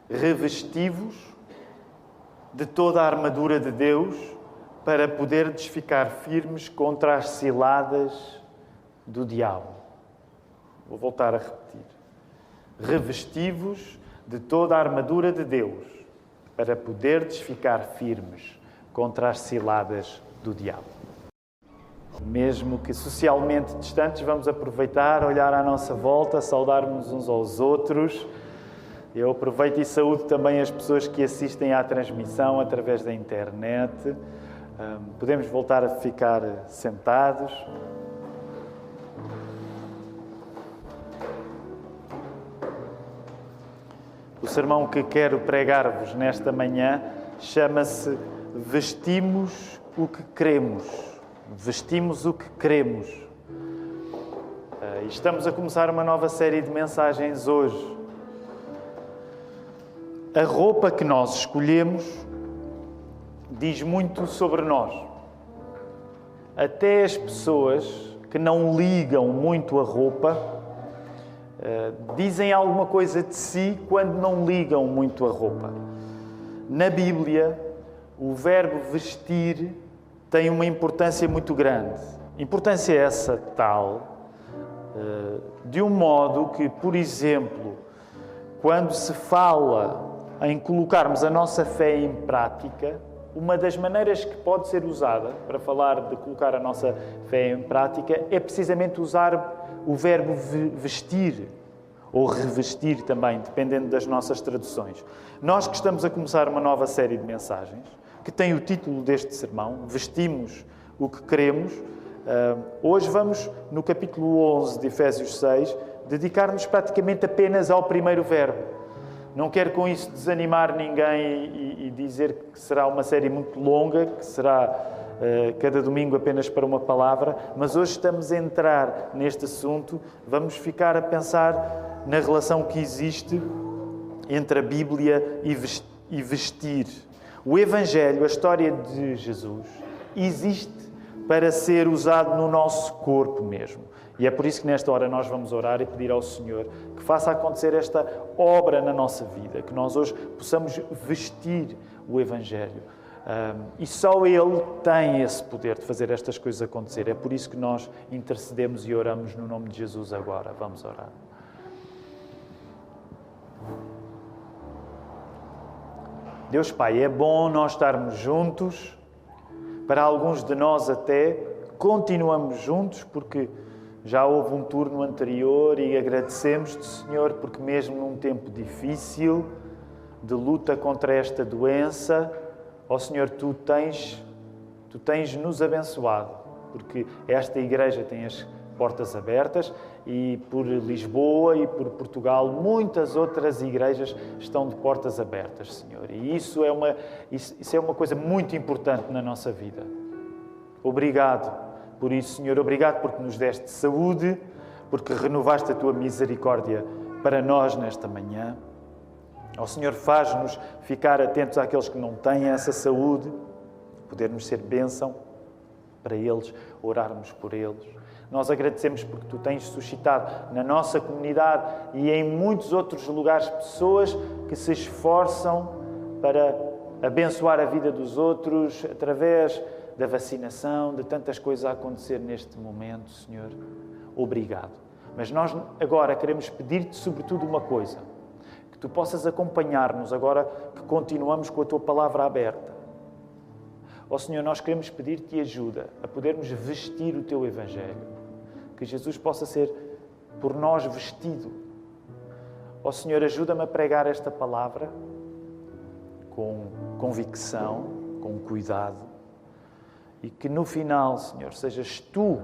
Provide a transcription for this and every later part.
Revesti-vos de toda a armadura de Deus para poderdes ficar firmes contra as ciladas do diabo. Vou voltar a repetir. Revesti-vos de toda a armadura de Deus para poderdes ficar firmes contra as ciladas do diabo. Mesmo que socialmente distantes, vamos aproveitar, olhar à nossa volta, saudarmos uns aos outros. Eu aproveito e saúdo também as pessoas que assistem à transmissão através da internet. Podemos voltar a ficar sentados. O sermão que quero pregar-vos nesta manhã chama-se Vestimos o que Queremos. Vestimos o que queremos. Estamos a começar uma nova série de mensagens hoje. A roupa que nós escolhemos diz muito sobre nós. Até as pessoas que não ligam muito a roupa dizem alguma coisa de si quando não ligam muito a roupa. Na Bíblia, o verbo vestir tem uma importância muito grande. Importância essa tal, de um modo que, por exemplo, quando se fala em colocarmos a nossa fé em prática, uma das maneiras que pode ser usada para falar de colocar a nossa fé em prática é precisamente usar o verbo vestir, ou revestir também, dependendo das nossas traduções. Nós que estamos a começar uma nova série de mensagens, que tem o título deste sermão, Vestimos o que Queremos, hoje vamos, no capítulo 11 de Efésios 6, dedicar-nos praticamente apenas ao primeiro verbo. Não quero com isso desanimar ninguém e dizer que será uma série muito longa, que será cada domingo apenas para uma palavra, mas hoje estamos a entrar neste assunto, vamos ficar a pensar na relação que existe entre a Bíblia e vestir. O Evangelho, a história de Jesus, existe para ser usado no nosso corpo mesmo. E é por isso que nesta hora nós vamos orar e pedir ao Senhor que faça acontecer esta obra na nossa vida, que nós hoje possamos vestir o Evangelho. E só Ele tem esse poder de fazer estas coisas acontecer. É por isso que nós intercedemos e oramos no nome de Jesus agora. Vamos orar. Deus Pai, é bom nós estarmos juntos. Para alguns de nós até continuamos juntos porque já houve um turno anterior e agradecemos-te, Senhor, porque mesmo num tempo difícil de luta contra esta doença, ó Senhor, Tu tens nos abençoado, porque esta igreja tem as portas abertas e por Lisboa e por Portugal muitas outras igrejas estão de portas abertas, Senhor. E isso é uma coisa muito importante na nossa vida. Obrigado por isso, Senhor. Obrigado porque nos deste saúde, porque renovaste a Tua misericórdia para nós nesta manhã. Ó Senhor, faz-nos ficar atentos àqueles que não têm essa saúde, podermos ser bênção para eles, orarmos por eles. Nós agradecemos porque Tu tens suscitado na nossa comunidade e em muitos outros lugares pessoas que se esforçam para abençoar a vida dos outros através da vacinação, de tantas coisas a acontecer neste momento, Senhor. Obrigado. Mas nós agora queremos pedir-te sobretudo uma coisa, que Tu possas acompanhar-nos agora que continuamos com a Tua palavra aberta. Ó Senhor, nós queremos pedir-te ajuda a podermos vestir o Teu Evangelho. Que Jesus possa ser por nós vestido. Ó Senhor, ajuda-me a pregar esta palavra com convicção, com cuidado. E que no final, Senhor, sejas Tu,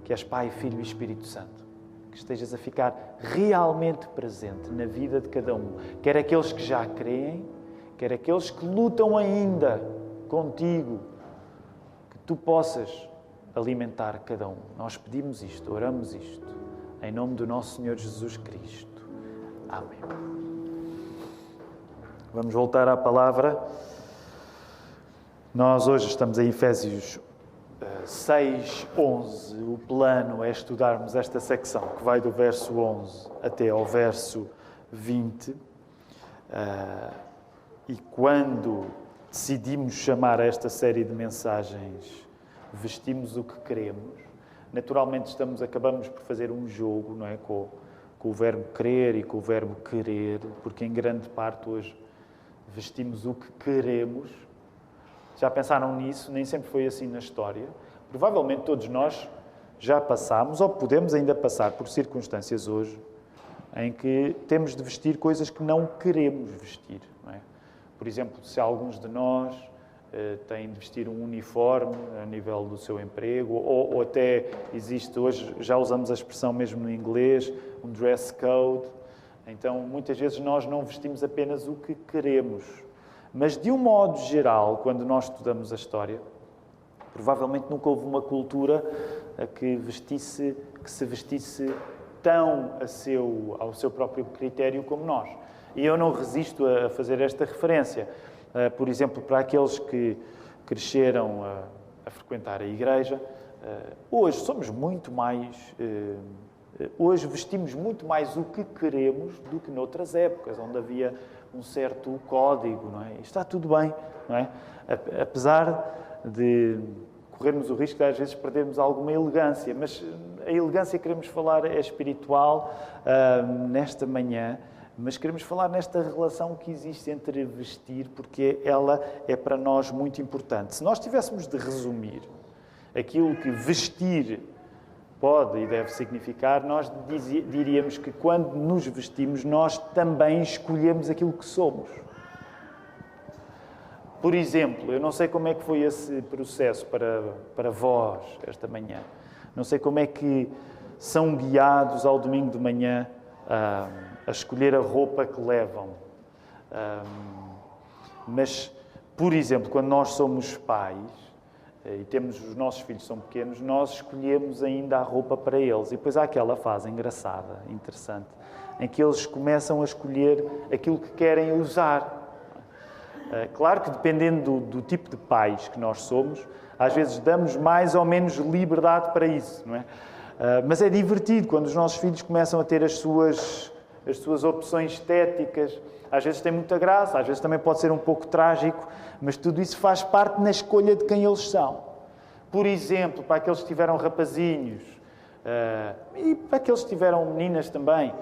que és Pai, Filho e Espírito Santo, que estejas a ficar realmente presente na vida de cada um. Quer aqueles que já creem, quer aqueles que lutam ainda contigo, que Tu possas alimentar cada um. Nós pedimos isto, oramos isto, em nome do nosso Senhor Jesus Cristo. Amém. Vamos voltar à palavra. Nós hoje estamos em Efésios 6, 11. O plano é estudarmos esta secção, que vai do verso 11 até ao verso 20. E quando decidimos chamar a esta série de mensagens Vestimos o que Queremos, naturalmente acabamos por fazer um jogo, não é? Com o verbo querer e com o verbo querer, porque em grande parte hoje vestimos o que queremos. Já pensaram nisso? Nem sempre foi assim na história. Provavelmente todos nós já passámos, ou podemos ainda passar por circunstâncias hoje, em que temos de vestir coisas que não queremos vestir, não é? Por exemplo, se alguns de nós têm de vestir um uniforme a nível do seu emprego, ou até existe hoje, já usamos a expressão mesmo no inglês, um dress code. Então, muitas vezes nós não vestimos apenas o que queremos. Mas, de um modo geral, quando nós estudamos a história, provavelmente nunca houve uma cultura que se vestisse tão ao seu próprio critério como nós. E eu não resisto a fazer esta referência. Por exemplo, para aqueles que cresceram a frequentar a igreja, hoje somos muito mais... Hoje vestimos muito mais o que queremos do que noutras épocas, onde havia um certo código, não é? E está tudo bem, não é? Apesar de corrermos o risco de às vezes perdermos alguma elegância, mas a elegância que queremos falar é espiritual nesta manhã, mas queremos falar nesta relação que existe entre vestir, porque ela é para nós muito importante. Se nós tivéssemos de resumir aquilo que vestir pode e deve significar, nós diríamos que quando nos vestimos, nós também escolhemos aquilo que somos. Por exemplo, eu não sei como é que foi esse processo para vós esta manhã. Não sei como é que são guiados ao domingo de manhã a escolher a roupa que levam. Mas, por exemplo, quando nós somos pais e temos os nossos filhos são pequenos, nós escolhemos ainda a roupa para eles. E depois há aquela fase engraçada, interessante, em que eles começam a escolher aquilo que querem usar. Claro que dependendo do tipo de pais que nós somos, às vezes damos mais ou menos liberdade para isso, não é? Mas é divertido quando os nossos filhos começam a ter as suas opções estéticas. Às vezes tem muita graça, às vezes também pode ser um pouco trágico, mas tudo isso faz parte na escolha de quem eles são. Por exemplo, para aqueles que tiveram rapazinhos e para aqueles que tiveram meninas também.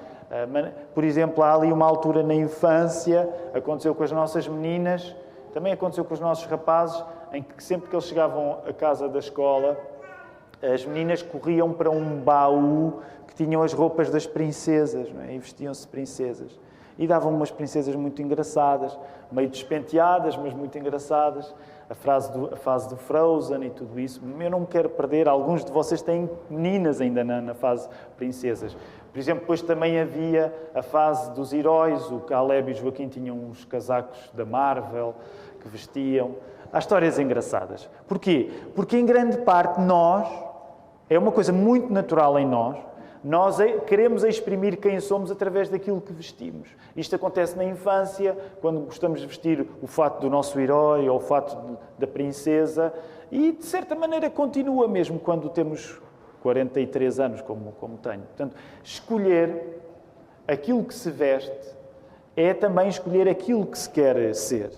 Por exemplo, há ali uma altura na infância, aconteceu com as nossas meninas, também aconteceu com os nossos rapazes, em que sempre que eles chegavam à casa da escola, as meninas corriam para um baú que tinham as roupas das princesas, não é? E vestiam-se de princesas. E davam umas princesas muito engraçadas, meio despenteadas, mas muito engraçadas. A fase do Frozen e tudo isso. Eu não me quero perder. Alguns de vocês têm meninas ainda na fase princesas. Por exemplo, depois também havia a fase dos heróis. O Caleb e o Joaquim tinham uns casacos da Marvel que vestiam. Há histórias engraçadas. Porquê? Porque em grande parte é uma coisa muito natural em nós queremos exprimir quem somos através daquilo que vestimos. Isto acontece na infância, quando gostamos de vestir o fato do nosso herói ou o fato da princesa, e de certa maneira continua mesmo quando temos 43 anos, como tenho. Portanto, escolher aquilo que se veste é também escolher aquilo que se quer ser.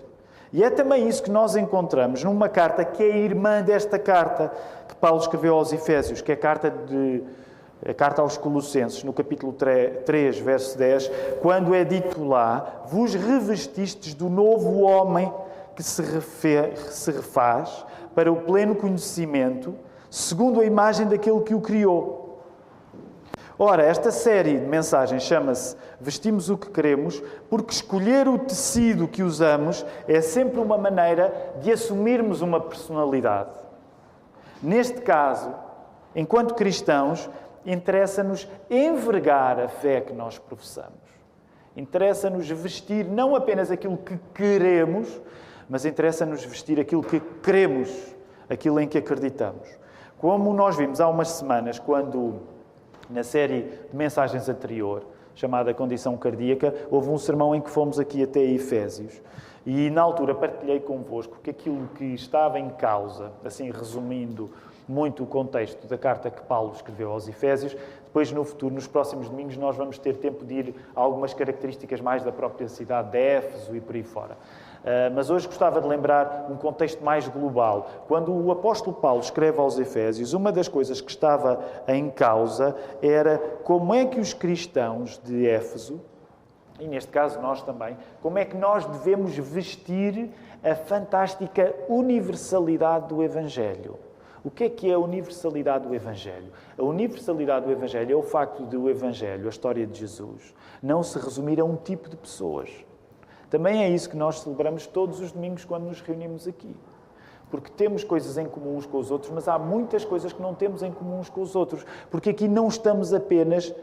E é também isso que nós encontramos numa carta que é a irmã desta carta que Paulo escreveu aos Efésios, que é a carta aos Colossenses, no capítulo 3, verso 10, quando é dito lá: vos revestistes do novo homem que se refaz para o pleno conhecimento, segundo a imagem daquele que o criou. Ora, esta série de mensagens chama-se Vestimos o que Queremos, porque escolher o tecido que usamos é sempre uma maneira de assumirmos uma personalidade. Neste caso, enquanto cristãos, interessa-nos envergar a fé que nós professamos. Interessa-nos vestir não apenas aquilo que queremos, mas interessa-nos vestir aquilo que queremos, aquilo em que acreditamos. Como nós vimos há umas semanas, quando na série de mensagens anterior, chamada Condição Cardíaca, houve um sermão em que fomos aqui até Efésios. E na altura partilhei convosco que aquilo que estava em causa, assim resumindo muito o contexto da carta que Paulo escreveu aos Efésios, depois no futuro, nos próximos domingos, nós vamos ter tempo de ir a algumas características mais da própria cidade de Éfeso e por aí fora. Mas hoje gostava de lembrar um contexto mais global. Quando o apóstolo Paulo escreve aos Efésios, uma das coisas que estava em causa era como é que os cristãos de Éfeso, e neste caso nós também, como é que nós devemos vestir a fantástica universalidade do Evangelho. O que é a universalidade do Evangelho? A universalidade do Evangelho é o facto de o Evangelho, a história de Jesus, não se resumir a um tipo de pessoas. Também é isso que nós celebramos todos os domingos quando nos reunimos aqui. Porque temos coisas em comum uns com os outros, mas há muitas coisas que não temos em comum uns com os outros. Porque aqui não estamos apenas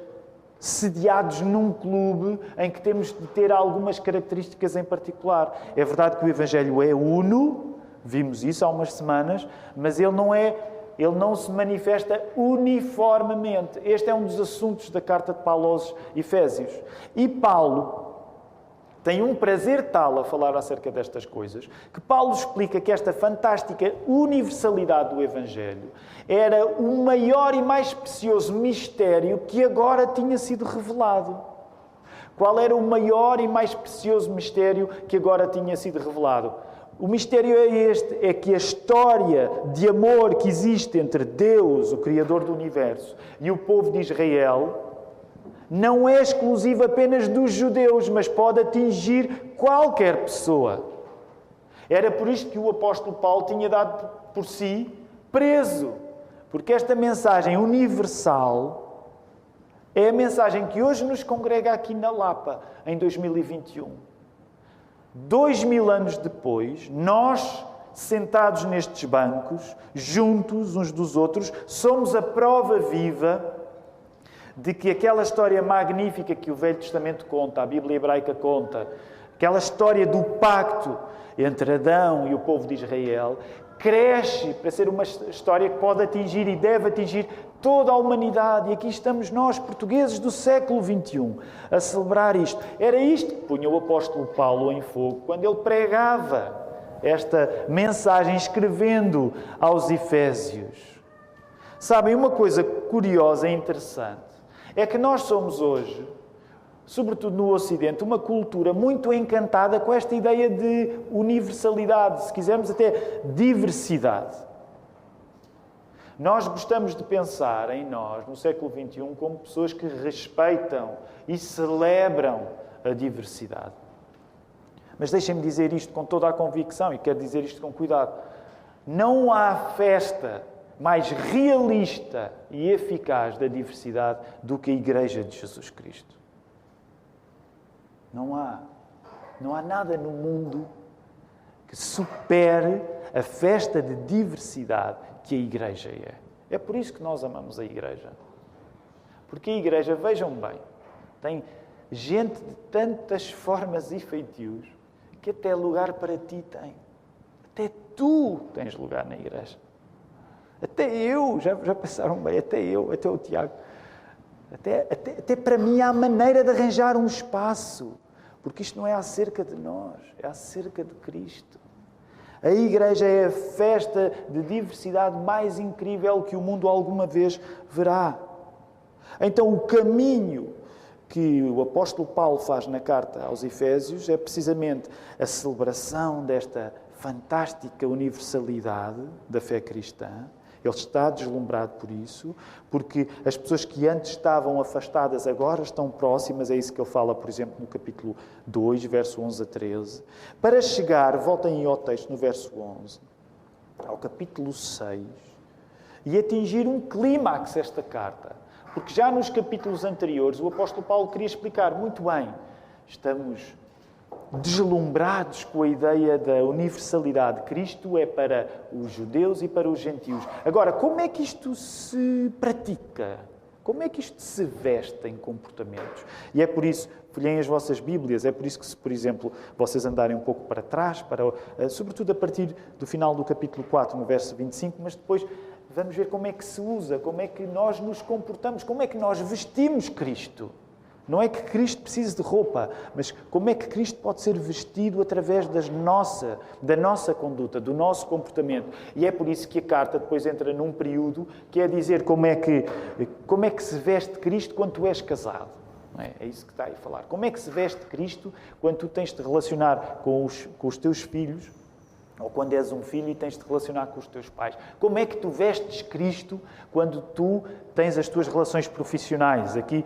sediados num clube em que temos de ter algumas características em particular. É verdade que o Evangelho é uno, vimos isso há umas semanas, mas ele não se manifesta uniformemente. Este é um dos assuntos da carta de Paulo aos Efésios. E Paulo tem um prazer tal a falar acerca destas coisas, que Paulo explica que esta fantástica universalidade do Evangelho era o maior e mais precioso mistério que agora tinha sido revelado. Qual era o maior e mais precioso mistério que agora tinha sido revelado? O mistério é este, é que a história de amor que existe entre Deus, o Criador do Universo, e o povo de Israel não é exclusiva apenas dos judeus, mas pode atingir qualquer pessoa. Era por isto que o apóstolo Paulo tinha dado por si preso. Porque esta mensagem universal é a mensagem que hoje nos congrega aqui na Lapa, em 2021. 2000 anos depois, nós, sentados nestes bancos, juntos uns dos outros, somos a prova viva de que aquela história magnífica que o Velho Testamento conta, a Bíblia hebraica conta, aquela história do pacto entre Adão e o povo de Israel, cresce para ser uma história que pode atingir e deve atingir toda a humanidade. E aqui estamos nós, portugueses do século XXI, a celebrar isto. Era isto que punha o apóstolo Paulo em fogo quando ele pregava esta mensagem, escrevendo aos Efésios. Sabem, uma coisa curiosa e interessante é que nós somos hoje, sobretudo no Ocidente, uma cultura muito encantada com esta ideia de universalidade, se quisermos até diversidade. Nós gostamos de pensar em nós, no século XXI, como pessoas que respeitam e celebram a diversidade. Mas deixem-me dizer isto com toda a convicção, e quero dizer isto com cuidado. Não há festa mais realista e eficaz da diversidade do que a Igreja de Jesus Cristo. Não há nada no mundo que supere a festa de diversidade que a Igreja é. É por isso que nós amamos a Igreja. Porque a Igreja, vejam bem, tem gente de tantas formas e feitios que até lugar para ti tem. Até tu tens lugar na Igreja. Até eu, já pensaram bem, até eu, até o Tiago. Até para mim há maneira de arranjar um espaço. Porque isto não é acerca de nós, é acerca de Cristo. A Igreja é a festa de diversidade mais incrível que o mundo alguma vez verá. Então, o caminho que o apóstolo Paulo faz na carta aos Efésios é precisamente a celebração desta fantástica universalidade da fé cristã. Ele está deslumbrado por isso, porque as pessoas que antes estavam afastadas agora estão próximas. É isso que ele fala, por exemplo, no capítulo 2, verso 11 a 13. Para chegar, voltem aí ao texto, no verso 11, ao capítulo 6, e atingir um clímax esta carta. Porque já nos capítulos anteriores o apóstolo Paulo queria explicar muito bem. Estamos deslumbrados com a ideia da universalidade. Cristo é para os judeus e para os gentios. Agora, como é que isto se pratica? Como é que isto se veste em comportamentos? E é por isso, folheiem as vossas Bíblias, é por isso que se, por exemplo, vocês andarem um pouco para trás, sobretudo a partir do final do capítulo 4, no verso 25, mas depois vamos ver como é que se usa, como é que nós nos comportamos, como é que nós vestimos Cristo. Não é que Cristo precise de roupa, mas como é que Cristo pode ser vestido através da nossa conduta, do nosso comportamento. E é por isso que a carta depois entra num período que é dizer como é que se veste Cristo quando tu és casado. Não é? É isso que está aí a falar. Como é que se veste Cristo quando tu tens de te relacionar com os teus filhos, ou quando és um filho e tens de te relacionar com os teus pais. Como é que tu vestes Cristo quando tu tens as tuas relações profissionais? Aqui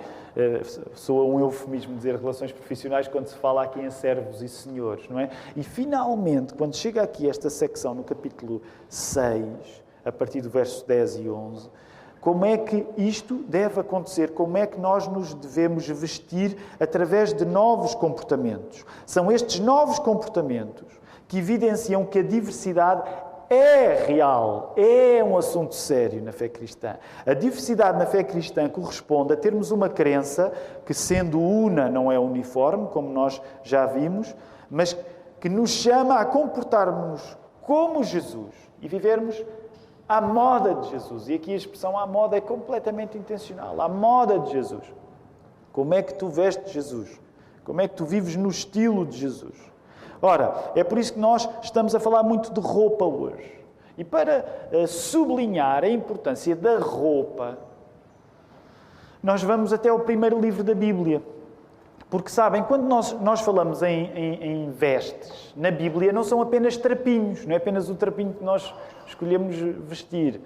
soa um eufemismo dizer relações profissionais quando se fala aqui em servos e senhores, não é? E finalmente, quando chega aqui esta secção no capítulo 6, a partir do verso 10 e 11, como é que isto deve acontecer? Como é que nós nos devemos vestir através de novos comportamentos? São estes novos comportamentos que evidenciam que a diversidade é real, é um assunto sério na fé cristã. A diversidade na fé cristã corresponde a termos uma crença que, sendo una, não é uniforme, como nós já vimos, mas que nos chama a comportarmos como Jesus e vivermos à moda de Jesus. E aqui a expressão à moda é completamente intencional. À moda de Jesus. Como é que tu vestes Jesus? Como é que tu vives no estilo de Jesus? Ora, é por isso que nós estamos a falar muito de roupa hoje. E para sublinhar a importância da roupa, nós vamos até ao primeiro livro da Bíblia. Porque, sabem, quando nós falamos em vestes, na Bíblia não são apenas trapinhos, não é apenas o trapinho que nós escolhemos vestir.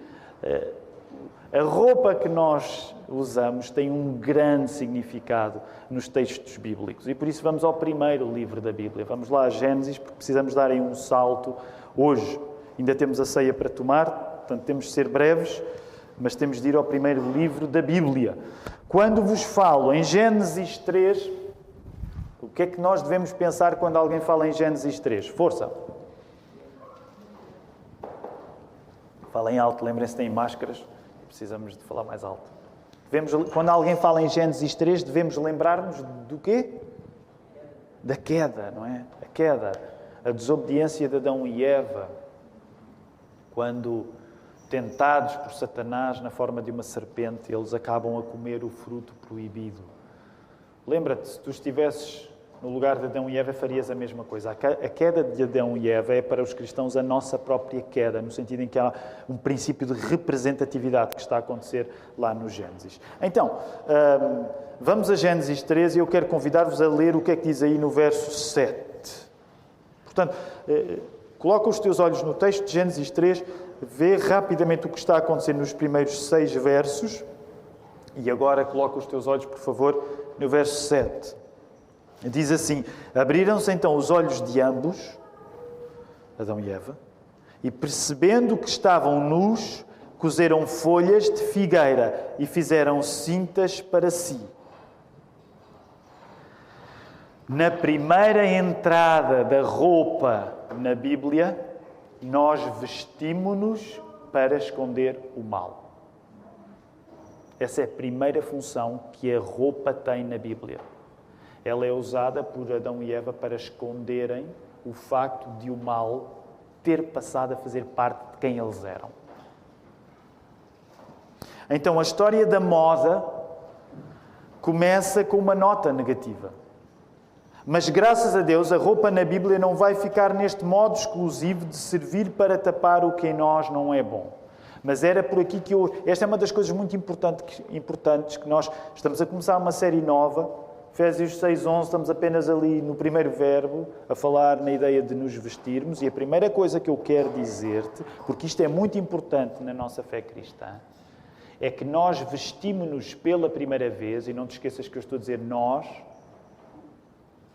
A roupa que nós usamos tem um grande significado nos textos bíblicos. E por isso vamos ao primeiro livro da Bíblia. Vamos lá a Gênesis, porque precisamos dar aí um salto hoje. Ainda temos a ceia para tomar, portanto temos de ser breves, mas temos de ir ao primeiro livro da Bíblia. Quando vos falo em Gênesis 3, o que é que nós devemos pensar quando alguém fala em Gênesis 3? Força! Falem alto, lembrem-se, têm máscaras. Precisamos de falar mais alto. Quando alguém fala em Gênesis 3, devemos lembrar-nos do quê? Da queda, não é? A queda, a desobediência de Adão e Eva, quando, tentados por Satanás na forma de uma serpente, eles acabam a comer o fruto proibido. Lembra-te, se tu estivesses no lugar de Adão e Eva, farias a mesma coisa. A queda de Adão e Eva é para os cristãos a nossa própria queda, no sentido em que há um princípio de representatividade que está a acontecer lá no Gênesis. Então, vamos a Gênesis 13 e eu quero convidar-vos a ler o que é que diz aí no verso 7. Portanto, coloca os teus olhos no texto de Gênesis 3, vê rapidamente o que está a acontecer nos primeiros 6 versos e agora coloca os teus olhos, por favor, no verso 7. Diz assim: abriram-se então os olhos de ambos, Adão e Eva, e percebendo que estavam nus, cozeram folhas de figueira e fizeram cintas para si. Na primeira entrada da roupa na Bíblia, nós vestimos-nos para esconder o mal. Essa é a primeira função que a roupa tem na Bíblia. Ela é usada por Adão e Eva para esconderem o facto de o mal ter passado a fazer parte de quem eles eram. Então, a história da moda começa com uma nota negativa. Mas, graças a Deus, a roupa na Bíblia não vai ficar neste modo exclusivo de servir para tapar o que em nós não é bom. Mas era por aqui que esta é uma das coisas muito importantes que nós estamos a começar uma série nova. Efésios 6:11, estamos apenas ali no primeiro verbo, a falar na ideia de nos vestirmos. E a primeira coisa que eu quero dizer-te, porque isto é muito importante na nossa fé cristã, é que nós vestimos-nos pela primeira vez, e não te esqueças que eu estou a dizer nós,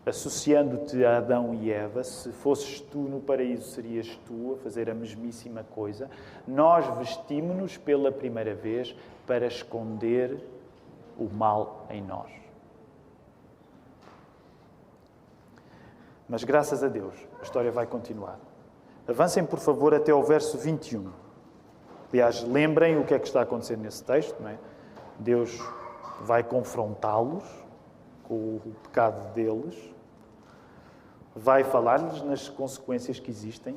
associando-te a Adão e Eva. Se fosses tu no paraíso, serias tu a fazer a mesmíssima coisa. Nós vestimos-nos pela primeira vez para esconder o mal em nós. Mas, graças a Deus, a história vai continuar. Avancem, por favor, até ao verso 21. Aliás, lembrem o que é que está a acontecer nesse texto, não é? Deus vai confrontá-los com o pecado deles, vai falar-lhes nas consequências que existem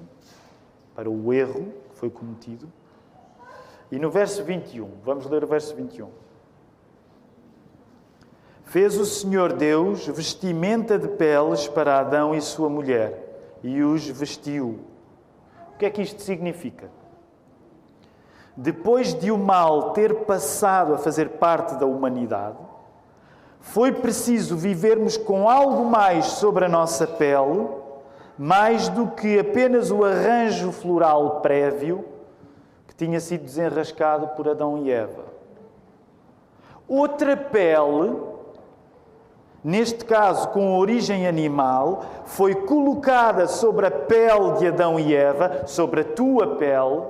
para o erro que foi cometido. E no verso 21, vamos ler o verso 21. Fez o Senhor Deus vestimenta de peles para Adão e sua mulher, e os vestiu. O que é que isto significa? Depois de o mal ter passado a fazer parte da humanidade, foi preciso vivermos com algo mais sobre a nossa pele, mais do que apenas o arranjo floral prévio que tinha sido desenrascado por Adão e Eva. Outra pele, neste caso com origem animal, foi colocada sobre a pele de Adão e Eva, sobre a tua pele,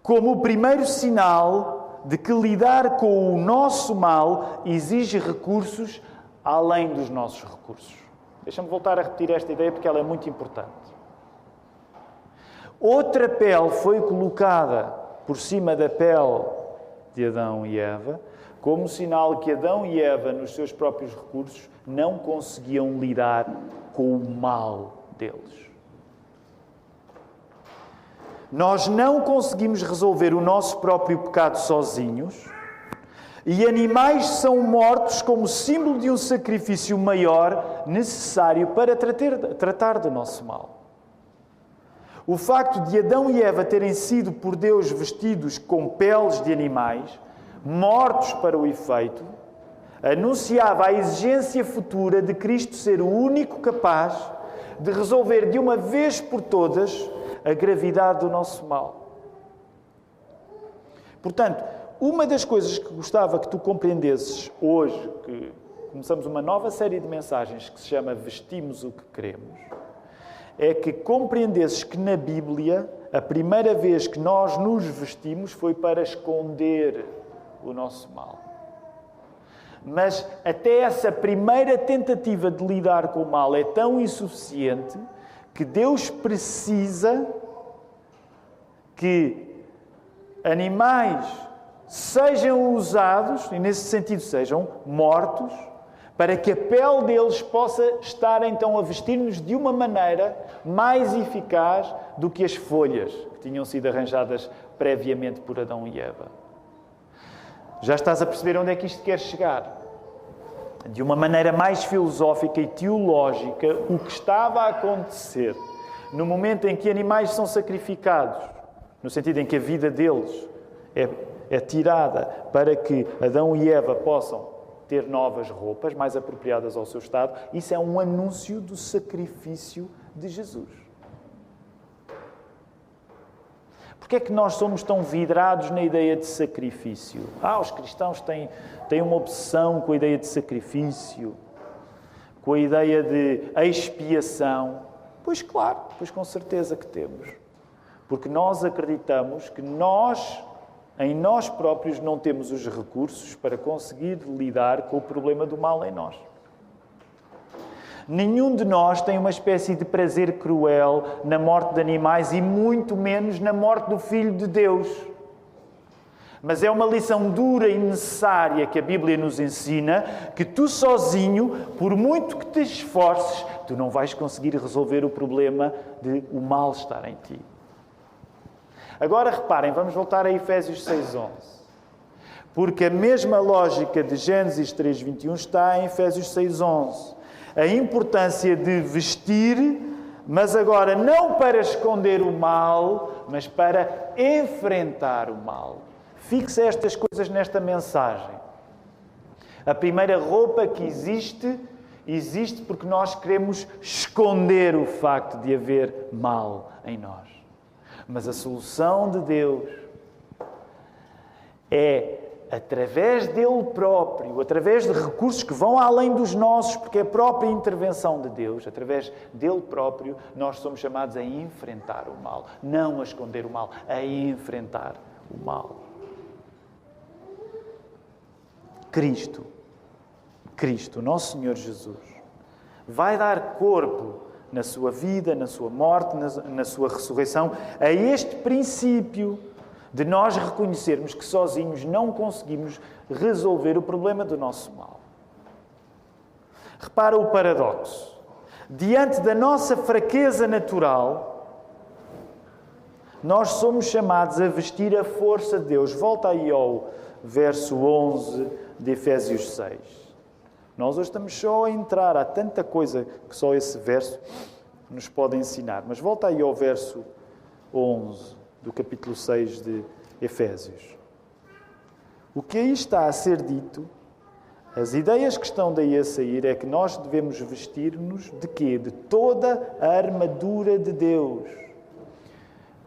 como o primeiro sinal de que lidar com o nosso mal exige recursos além dos nossos recursos. Deixa-me voltar a repetir esta ideia porque ela é muito importante. Outra pele foi colocada por cima da pele de Adão e Eva, como sinal que Adão e Eva, nos seus próprios recursos, não conseguiam lidar com o mal deles. Nós não conseguimos resolver o nosso próprio pecado sozinhos, e animais são mortos como símbolo de um sacrifício maior necessário para tratar do nosso mal. O facto de Adão e Eva terem sido por Deus vestidos com peles de animais, mortos para o efeito, anunciava a exigência futura de Cristo ser o único capaz de resolver de uma vez por todas a gravidade do nosso mal. Portanto, uma das coisas que gostava que tu compreendesses hoje, que começamos uma nova série de mensagens que se chama Vestimos o que Queremos, é que compreendesses que na Bíblia a primeira vez que nós nos vestimos foi para esconder o nosso mal. Mas até essa primeira tentativa de lidar com o mal é tão insuficiente que Deus precisa que animais sejam usados, e nesse sentido sejam mortos, para que a pele deles possa estar então a vestir-nos de uma maneira mais eficaz do que as folhas que tinham sido arranjadas previamente por Adão e Eva. Já estás a perceber onde é que isto quer chegar? De uma maneira mais filosófica e teológica, o que estava a acontecer no momento em que animais são sacrificados, no sentido em que a vida deles é tirada para que Adão e Eva possam ter novas roupas mais apropriadas ao seu estado, isso é um anúncio do sacrifício de Jesus. Porquê é que nós somos tão vidrados na ideia de sacrifício? Os cristãos têm uma obsessão com a ideia de sacrifício, com a ideia de expiação. Pois claro, pois com certeza que temos. Porque nós acreditamos que em nós próprios, não temos os recursos para conseguir lidar com o problema do mal em nós. Nenhum de nós tem uma espécie de prazer cruel na morte de animais e muito menos na morte do Filho de Deus. Mas é uma lição dura e necessária que a Bíblia nos ensina, que tu sozinho, por muito que te esforces, tu não vais conseguir resolver o problema de o mal estar em ti. Agora reparem, vamos voltar a Efésios 6:11. Porque a mesma lógica de Gênesis 3:21 está em Efésios 6:11. A importância de vestir, mas agora não para esconder o mal, mas para enfrentar o mal. Fixa estas coisas nesta mensagem. A primeira roupa que existe porque nós queremos esconder o facto de haver mal em nós. Mas a solução de Deus é, através dele próprio, através de recursos que vão além dos nossos, porque é a própria intervenção de Deus, através dele próprio, nós somos chamados a enfrentar o mal. Não a esconder o mal, a enfrentar o mal. Cristo, nosso Senhor Jesus, vai dar corpo na sua vida, na sua morte, na sua ressurreição, a este princípio de nós reconhecermos que sozinhos não conseguimos resolver o problema do nosso mal. Repara o paradoxo. Diante da nossa fraqueza natural, nós somos chamados a vestir a força de Deus. Volta aí ao verso 11 de Efésios 6. Nós hoje estamos só a entrar, há tanta coisa que só esse verso nos pode ensinar. Mas volta aí ao verso 11 do capítulo 6 de Efésios. O que aí está a ser dito, as ideias que estão daí a sair, é que nós devemos vestir-nos de quê? De toda a armadura de Deus.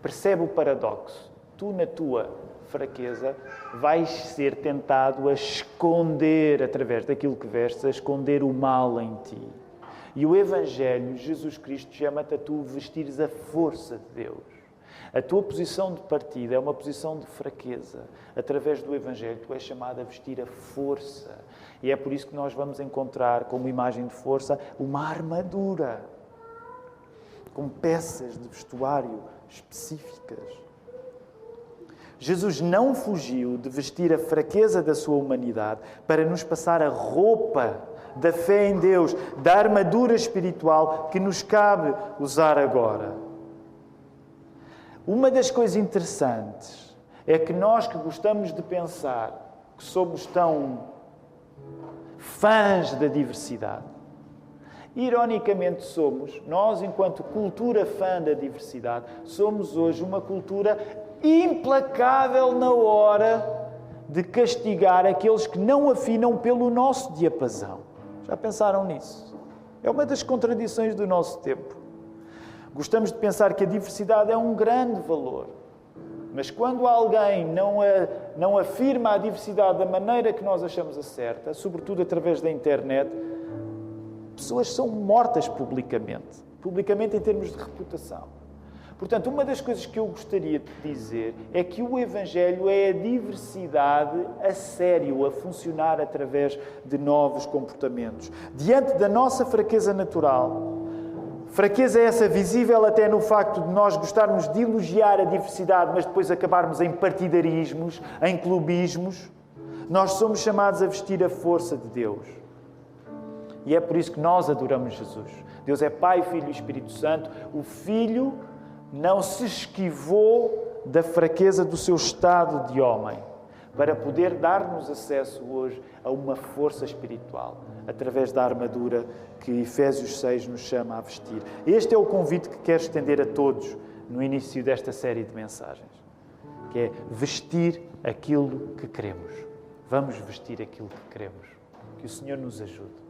Percebe o paradoxo? Tu, na tua fraqueza, vais ser tentado a esconder, através daquilo que vestes, a esconder o mal em ti. E o Evangelho, Jesus Cristo, chama-te a tu vestires a força de Deus. A tua posição de partida é uma posição de fraqueza. Através do Evangelho, tu és chamado a vestir a força. E é por isso que nós vamos encontrar, como imagem de força, uma armadura, com peças de vestuário específicas. Jesus não fugiu de vestir a fraqueza da sua humanidade para nos passar a roupa da fé em Deus, da armadura espiritual que nos cabe usar agora. Uma das coisas interessantes é que nós que gostamos de pensar que somos tão fãs da diversidade, ironicamente somos, nós enquanto cultura fã da diversidade, somos hoje uma cultura implacável na hora de castigar aqueles que não afinam pelo nosso diapasão. Já pensaram nisso? É uma das contradições do nosso tempo. Gostamos de pensar que a diversidade é um grande valor, mas quando alguém não afirma a diversidade da maneira que nós achamos a certa, sobretudo através da internet, pessoas são mortas publicamente em termos de reputação. Portanto, uma das coisas que eu gostaria de dizer é que o Evangelho é a diversidade a sério, a funcionar através de novos comportamentos. Diante da nossa fraqueza natural, fraqueza essa visível até no facto de nós gostarmos de elogiar a diversidade, mas depois acabarmos em partidarismos, em clubismos, nós somos chamados a vestir a força de Deus. E é por isso que nós adoramos Jesus. Deus é Pai, Filho e Espírito Santo. O Filho não se esquivou da fraqueza do seu estado de homem para poder dar-nos acesso hoje a uma força espiritual, através da armadura que Efésios 6 nos chama a vestir. Este é o convite que quero estender a todos no início desta série de mensagens, que é vestir aquilo que queremos. Vamos vestir aquilo que queremos. Que o Senhor nos ajude.